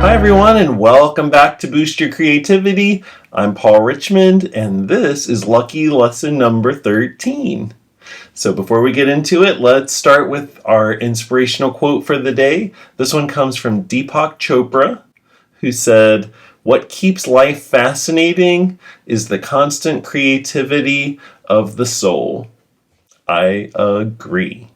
Hi everyone and welcome back to Boost Your Creativity. I'm Paul Richmond and this is Lucky Lesson number 13. So before we get into it, let's start with our inspirational quote for the day. This one comes from Deepak Chopra, who said, "What keeps life fascinating is the constant creativity of the soul." I agree.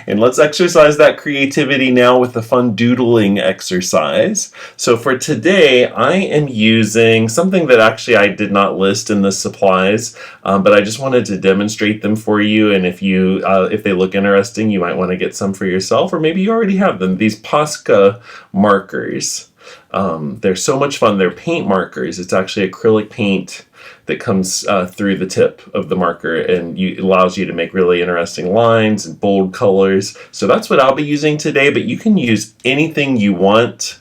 And let's exercise that creativity now with a fun doodling exercise. So for today, I am using something that actually I did not list in the supplies, but I just wanted to demonstrate them for you. And if they look interesting, you might want to get some for yourself, or maybe you already have them. These Posca markers. They're so much fun. They're paint markers. It's actually acrylic paint that comes through the tip of the marker and allows you to make really interesting lines and bold colors. So that's what I'll be using today, but you can use anything you want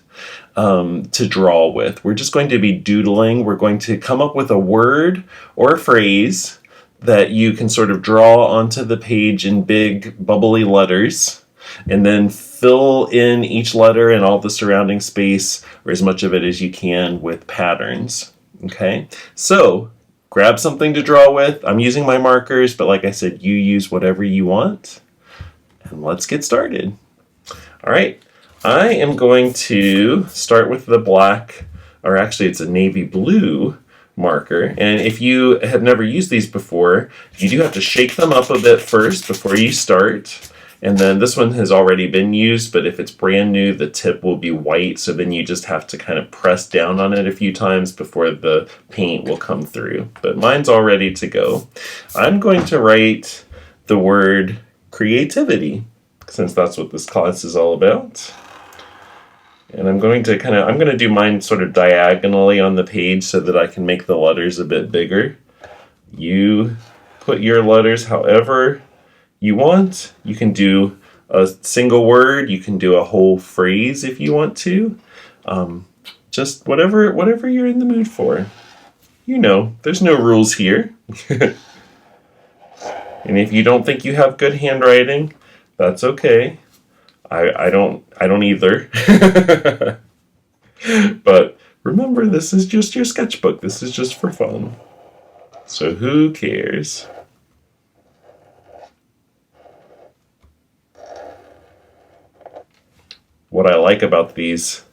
to draw with. We're just going to be doodling. We're going to come up with a word or a phrase that you can sort of draw onto the page in big bubbly letters, and then fill in each letter and all the surrounding space, or as much of it as you can, with patterns. Okay, so grab something to draw with. I'm using my markers, but like I said, you use whatever you want. And let's get started. All right, I am going to start with the black, or actually it's a navy blue marker. And if you have never used these before, you do have to shake them up a bit first before you start. And then this one has already been used, but if it's brand new, the tip will be white. So then you just have to kind of press down on it a few times before the paint will come through. But mine's all ready to go. I'm going to write the word creativity, since that's what this class is all about. And I'm going to do mine sort of diagonally on the page so that I can make the letters a bit bigger. You put your letters however you want. You can do a single word, you can do a whole phrase if you want to. Just whatever you're in the mood for. You know, there's no rules here. And if you don't think you have good handwriting, that's okay. I don't either. But remember, this is just your sketchbook. This is just for fun. So who cares? What I like about these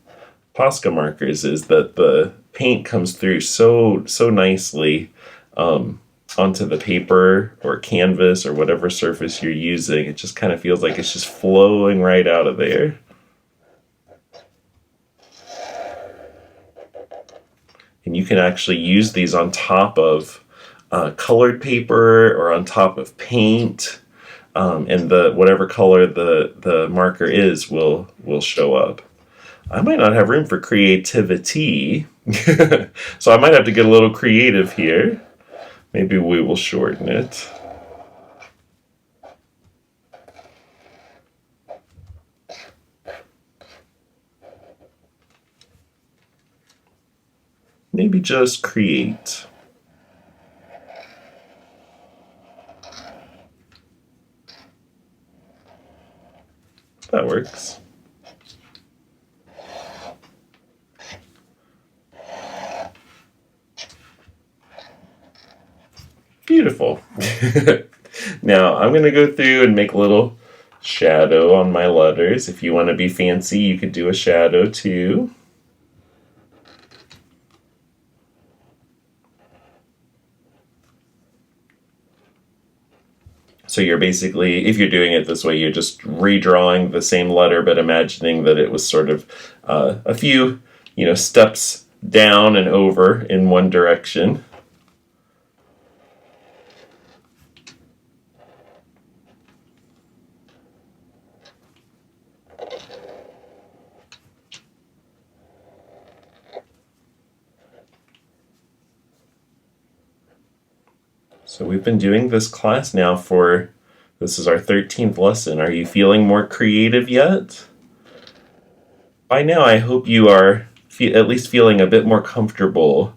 Posca markers is that the paint comes through so nicely onto the paper or canvas or whatever surface you're using. It just kind of feels like it's just flowing right out of there. And you can actually use these on top of colored paper or on top of paint. And whatever color the marker is will show up. I might not have room for creativity, so I might have to get a little creative here. Maybe we will shorten it. Maybe just create. That works. Beautiful. Now I'm going to go through and make a little shadow on my letters. If you want to be fancy, you could do a shadow too. So you're basically, if you're doing it this way, you're just redrawing the same letter, but imagining that it was sort of a few, steps down and over in one direction. So we've been doing this class now this is our 13th lesson. Are you feeling more creative yet? By now, I hope you are at least feeling a bit more comfortable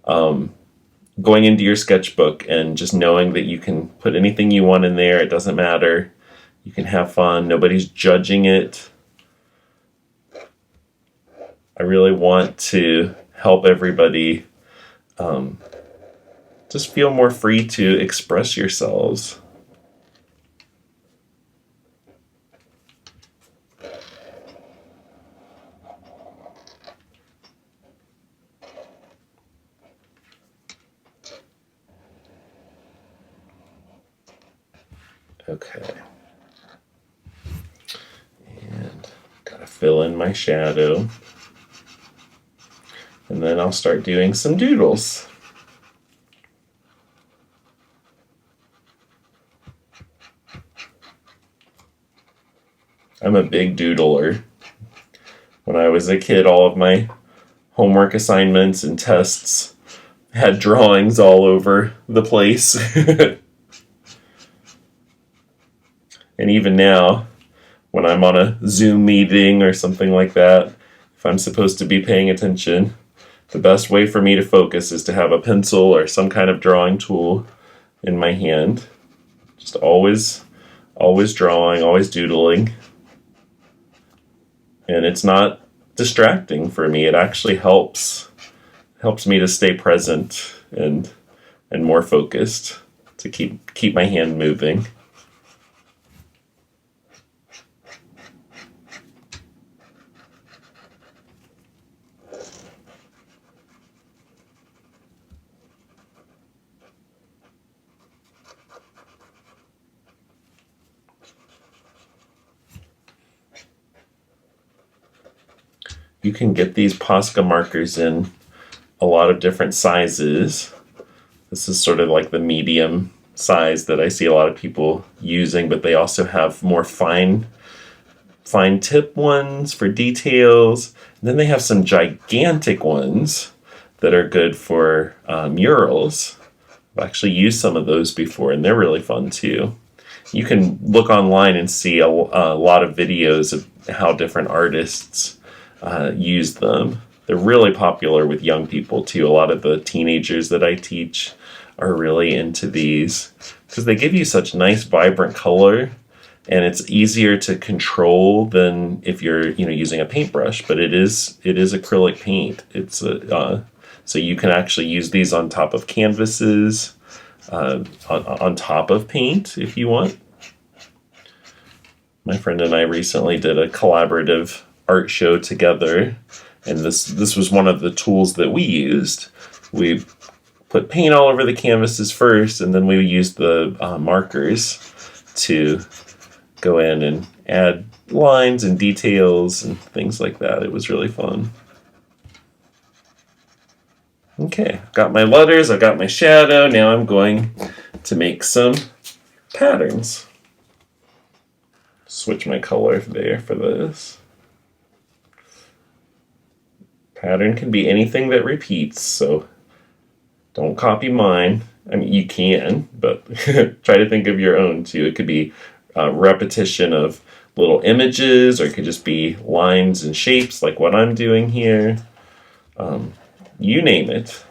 going into your sketchbook and just knowing that you can put anything you want in there. It doesn't matter. You can have fun. Nobody's judging it. I really want to help everybody just feel more free to express yourselves. Okay. And gotta fill in my shadow. And then I'll start doing some doodles. I'm a big doodler. When I was a kid, all of my homework assignments and tests had drawings all over the place. And even now, when I'm on a Zoom meeting or something like that, if I'm supposed to be paying attention, the best way for me to focus is to have a pencil or some kind of drawing tool in my hand. Just always drawing, always doodling. And it's not distracting for me. It actually helps me to stay present and more focused, to keep my hand moving. You can get these Posca markers in a lot of different sizes. This is sort of like the medium size that I see a lot of people using, but they also have more fine tip ones for details. And then they have some gigantic ones that are good for murals. I've actually used some of those before, and they're really fun too. You can look online and see a lot of videos of how different artists use them. They're really popular with young people too. A lot of the teenagers that I teach are really into these because they give you such nice, vibrant color, and it's easier to control than if you're using a paintbrush. But it is acrylic paint. It's so you can actually use these on top of canvases, on top of paint if you want. My friend and I recently did a collaborative art show together, and this was one of the tools that we used. We put paint all over the canvases first, and then we used the markers to go in and add lines and details and things like that. It was really fun. Okay, I've got my letters, I've got my shadow. Now I'm going to make some patterns. Switch my color there for this. Pattern can be anything that repeats, so don't copy mine. I mean, you can, but try to think of your own too. It could be repetition of little images, or it could just be lines and shapes like what I'm doing here. You name it.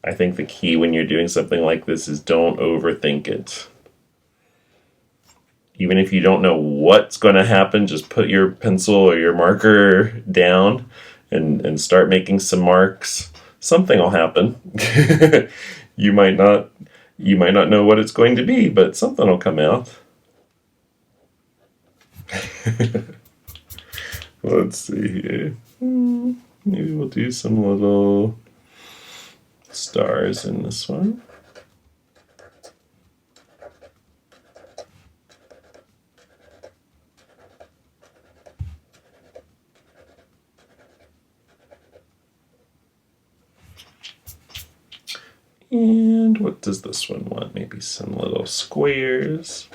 I think the key when you're doing something like this is don't overthink it. Even if you don't know what's going to happen, just put your pencil or your marker down and start making some marks. Something will happen. You might not know what it's going to be, but something will come out. Let's see here. Maybe we'll do some little stars in this one. And what does this one want? Maybe some little squares.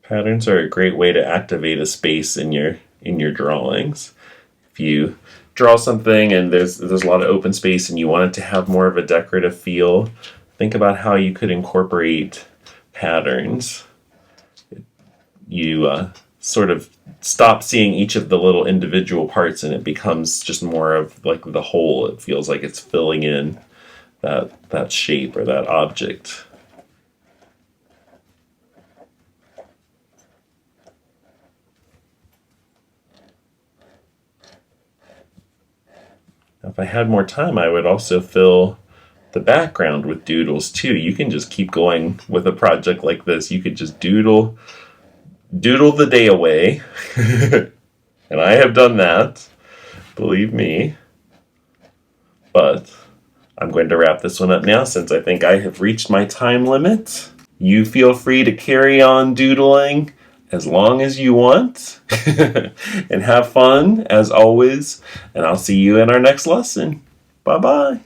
Patterns are a great way to activate a space in your drawings. If you draw something and there's a lot of open space and you want it to have more of a decorative feel, think about how you could incorporate patterns. You sort of stop seeing each of the little individual parts and it becomes just more of like the whole. It feels like it's filling in that shape or that object. If I had more time, I would also fill the background with doodles too. You can just keep going with a project like this. You could just doodle the day away. And I have done that, believe me. But I'm going to wrap this one up now since I think I have reached my time limit. You feel free to carry on doodling as long as you want. And have fun, as always. And I'll see you in our next lesson. Bye-bye.